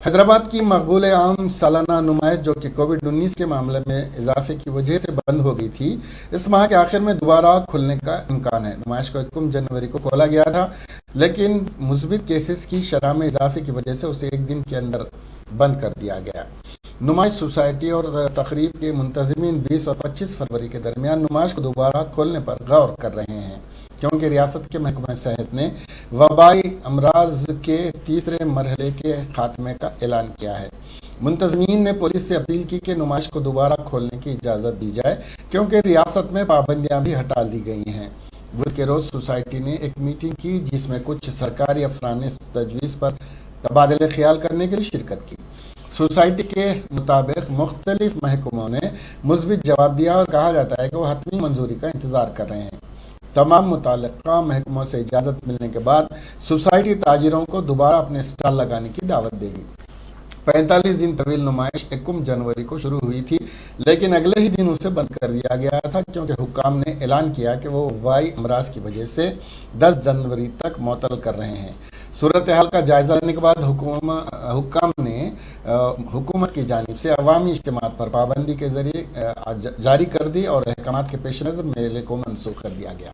حیدرآباد کی مقبول عام سالانہ نمائش جو کہ کووڈ-19 کے معاملے میں اضافے کی وجہ سے بند ہو گئی تھی، اس ماہ کے آخر میں دوبارہ کھلنے کا امکان ہے۔ نمائش کو 1 جنوری کو کھولا گیا تھا، لیکن مثبت کیسز کی شرح میں اضافے کی وجہ سے اسے 1 دن کے اندر بند کر دیا گیا۔ نمائش سوسائٹی اور تقریب کے منتظمین 20 اور 25 فروری کے درمیان نمائش کو دوبارہ کھولنے پر غور کر رہے ہیں، کیونکہ ریاست کے محکمہ صحت نے وبائی امراض کے تیسرے مرحلے کے خاتمے کا اعلان کیا ہے۔ منتظمین نے پولیس سے اپیل کی کہ نمائش کو دوبارہ کھولنے کی اجازت دی جائے، کیونکہ ریاست میں پابندیاں بھی ہٹا دی گئی ہیں۔ بدھ کے روز سوسائٹی نے ایک میٹنگ کی جس میں کچھ سرکاری افسران نے اس تجویز پر تبادلہ خیال کرنے کے لیے شرکت کی۔ سوسائٹی کے مطابق مختلف محکموں نے مثبت جواب دیا اور کہا جاتا ہے کہ وہ حتمی منظوری کا انتظار کر رہے ہیں۔ تمام متعلقہ محکموں سے اجازت ملنے کے بعد سوسائٹی تاجروں کو دوبارہ اپنے اسٹال لگانے کی دعوت دے گی۔ 45 دن طویل نمائش 1 جنوری کو شروع ہوئی تھی، لیکن اگلے ہی دن اسے بند کر دیا گیا تھا، کیونکہ حکام نے اعلان کیا کہ وہ وبائی امراض کی وجہ سے 10 جنوری تک معطل کر رہے ہیں۔ صورتحال کا جائزہ لینے کے بعد حکام نے حکومت کی جانب سے عوامی اجتماعات پر پابندی کے ذریعے جاری کر دی اور احکامات کے پیش نظر میلے کو منسوخ کر دیا گیا۔